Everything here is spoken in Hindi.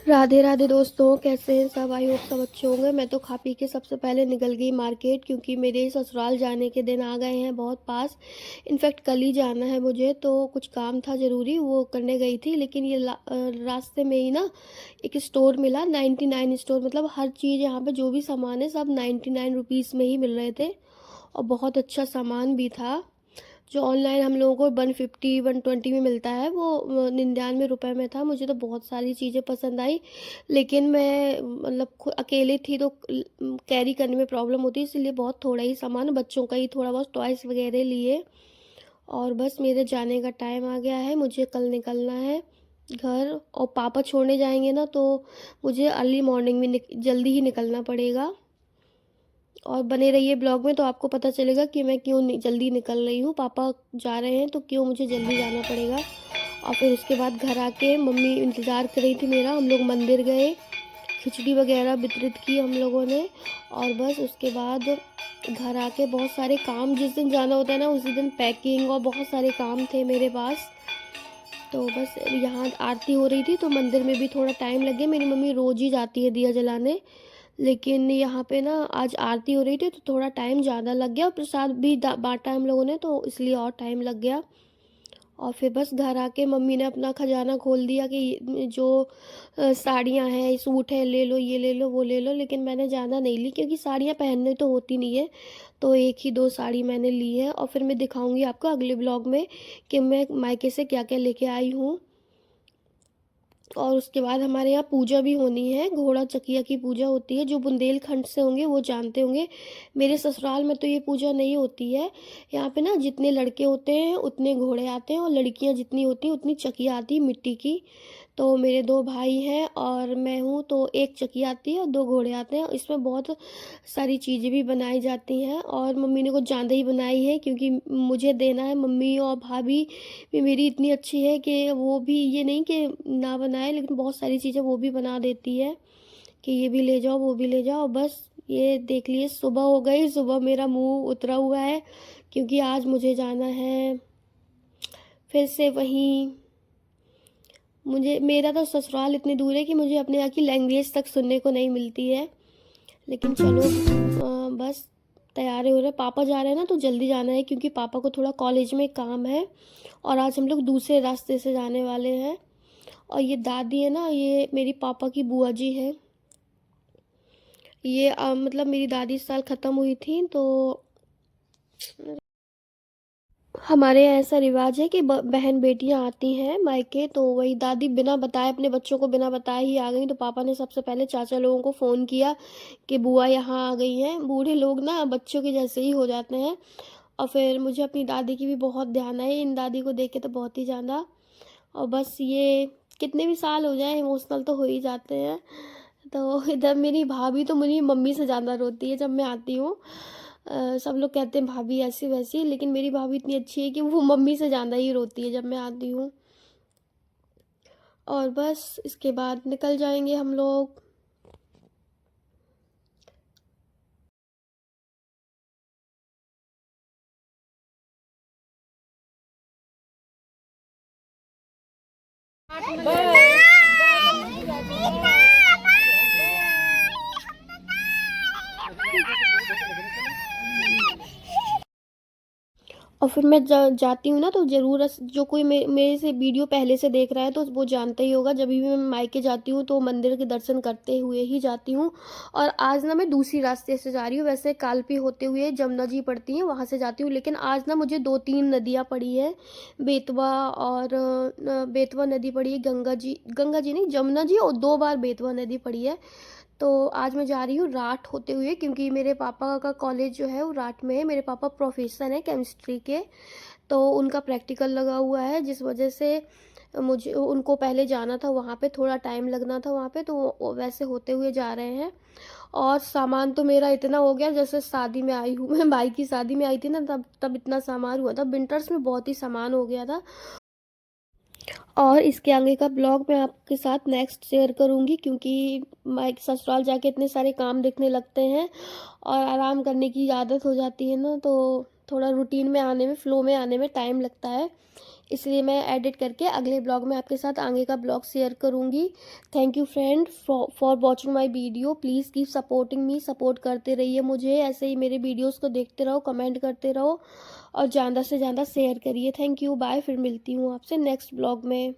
राधे राधे दोस्तों, कैसे हैं सब। आई होप सब अच्छे होंगे। मैं तो खा पी के सबसे पहले निकल गई मार्केट, क्योंकि मेरे ससुराल जाने के दिन आ गए हैं बहुत पास। इनफैक्ट कल ही जाना है मुझे, तो कुछ काम था ज़रूरी, वो करने गई थी। लेकिन ये रास्ते में ही ना एक स्टोर मिला, 99 स्टोर। मतलब हर चीज़ यहाँ पे जो भी सामान है सब 99 रुपीज़ में ही मिल रहे थे, और बहुत अच्छा सामान भी था। जो ऑनलाइन हम लोगों को 150 120 में मिलता है, वो 99 रुपये में था। मुझे तो बहुत सारी चीज़ें पसंद आई, लेकिन मैं मतलब अकेले थी तो कैरी करने में प्रॉब्लम होती, इसलिए बहुत थोड़ा ही सामान, बच्चों का ही थोड़ा बहुत टॉयस वगैरह लिए। और बस मेरे जाने का टाइम आ गया है, मुझे कल निकलना है घर। और पापा छोड़ने जाएंगे ना, तो मुझे अर्ली मॉर्निंग में जल्दी ही निकलना पड़ेगा। और बने रहिए ब्लॉग में, तो आपको पता चलेगा कि मैं क्यों जल्दी निकल रही हूँ। पापा जा रहे हैं तो क्यों मुझे जल्दी जाना पड़ेगा। और फिर उसके बाद घर आके मम्मी इंतज़ार कर रही थी मेरा। हम लोग मंदिर गए, खिचड़ी वगैरह वितरित की हम लोगों ने। और बस उसके बाद घर आके बहुत सारे काम, जिस दिन जाना होता है ना उसी दिन पैकिंग और बहुत सारे काम थे मेरे पास। तो बस यहाँ आरती हो रही थी तो मंदिर में भी थोड़ा टाइम लग गया। मेरी मम्मी रोज़ ही जाती है दिया जलाने, लेकिन यहाँ पे ना आज आरती हो रही थी तो थोड़ा टाइम ज़्यादा लग गया। और प्रसाद भी बांटा हम लोगों ने, तो इसलिए और टाइम लग गया। और फिर बस घर आके मम्मी ने अपना खजाना खोल दिया कि जो साड़ियाँ हैं, सूट है, ले लो, ये ले लो, वो ले लो। लेकिन मैंने ज़्यादा नहीं ली, क्योंकि साड़ियाँ पहनने तो होती नहीं है। तो एक ही दो साड़ी मैंने ली है, और फिर मैं दिखाऊंगी आपको अगले ब्लॉग में कि मैं मायके से क्या क्या लेके आई हूँ। और उसके बाद हमारे यहाँ पूजा भी होनी है, घोड़ा चकिया की पूजा होती है। जो बुंदेलखंड से होंगे वो जानते होंगे। मेरे ससुराल में तो ये पूजा नहीं होती है। यहाँ पे ना जितने लड़के होते हैं उतने घोड़े आते हैं, और लड़कियाँ जितनी होती हैं उतनी चकिया आती है मिट्टी की। तो मेरे दो भाई हैं और मैं हूँ, तो एक चकिया आती है और दो घोड़े आते हैं। इसमें बहुत सारी चीज़ें भी बनाई जाती हैं, और मम्मी ने कुछ ज़्यादा ही बनाई है, क्योंकि मुझे देना है। मम्मी और भाभी भी मेरी इतनी अच्छी है कि वो भी ये नहीं कि ना बनाए, लेकिन बहुत सारी चीज़ें वो भी बना देती है कि ये भी ले जाओ, वो भी ले जाओ। बस ये देख लिए, सुबह हो गई। सुबह मेरा मुंह उतरा हुआ है, क्योंकि आज मुझे जाना है फिर से वहीं। मुझे, मेरा तो ससुराल इतनी दूर है कि मुझे अपने यहाँ की लैंग्वेज तक सुनने को नहीं मिलती है। लेकिन चलो, बस तैयार हो रहे। पापा जा रहे हैं ना तो जल्दी जाना है, क्योंकि पापा को थोड़ा कॉलेज में काम है। और आज हम लोग दूसरे रास्ते से जाने वाले हैं। और ये दादी है ना, ये मेरी पापा की बुआ जी है। ये मतलब मेरी दादी इस साल ख़त्म हुई थी, तो हमारे यहाँ ऐसा रिवाज है कि बहन बेटियां आती हैं मायके, तो वही दादी बिना बताए, अपने बच्चों को बिना बताए ही आ गई। तो पापा ने सबसे पहले चाचा लोगों को फ़ोन किया कि बुआ यहाँ आ गई हैं। बूढ़े लोग ना बच्चों के जैसे ही हो जाते हैं। और फिर मुझे अपनी दादी की भी बहुत ध्यान है, इन दादी को देख के तो बहुत ही ज़्यादा। और बस ये कितने भी साल हो जाए इमोशनल तो हो ही जाते हैं। तो इधर मेरी भाभी तो मेरी मम्मी से ज़्यादा रोती है जब मैं आती हूँ। सब लोग कहते हैं भाभी ऐसी वैसी, लेकिन मेरी भाभी इतनी अच्छी है कि वो मम्मी से ज़्यादा ही रोती है जब मैं आती हूँ। और बस इसके बाद निकल जाएंगे हम लोग। और फिर मैं जाती हूँ ना, तो ज़रूर जो कोई मेरे से वीडियो पहले से देख रहा है तो वो जानता ही होगा। जब भी मैं मायके जाती हूँ तो मंदिर के दर्शन करते हुए ही जाती हूँ। और आज ना मैं दूसरी रास्ते से जा रही हूँ। वैसे कालपी होते हुए जमुना जी पड़ती हैं, वहाँ से जाती हूँ, लेकिन आज ना मुझे दो तीन नदियाँ पड़ी है। बेतवा, और बेतवा नदी पड़ी है, गंगा जी नहीं, जमुना जी, और दो बार बेतवा नदी पड़ी है। तो आज मैं जा रही हूँ राठ होते हुए, क्योंकि मेरे पापा का कॉलेज जो है वो राठ में है। मेरे पापा प्रोफेसर हैं केमिस्ट्री के, तो उनका प्रैक्टिकल लगा हुआ है, जिस वजह से मुझे उनको पहले जाना था वहाँ पे, थोड़ा टाइम लगना था वहाँ पे, तो वैसे होते हुए जा रहे हैं। और सामान तो मेरा इतना हो गया, जैसे शादी में आई हूँ मैं, भाई की शादी में आई थी ना, तब तब इतना सामान हुआ था। विंटर्स में बहुत ही सामान हो गया था। और इसके आगे का ब्लॉग मैं आपके साथ नेक्स्ट शेयर करूँगी, क्योंकि मैं ससुराल जाके इतने सारे काम देखने लगते हैं और आराम करने की आदत हो जाती है ना, तो थोड़ा रूटीन में आने में, फ्लो में आने में टाइम लगता है। इसलिए मैं एडिट करके अगले ब्लॉग में आपके साथ आगे का ब्लॉग शेयर करूँगी। Thank you friend for watching my video. Please keep supporting me, support करते रहिए मुझे, ऐसे ही मेरे वीडियोज़ को देखते रहो, कमेंट करते रहो और ज़्यादा से ज़्यादा शेयर करिए। Thank you, bye. फिर मिलती हूँ आपसे नेक्स्ट ब्लॉग में।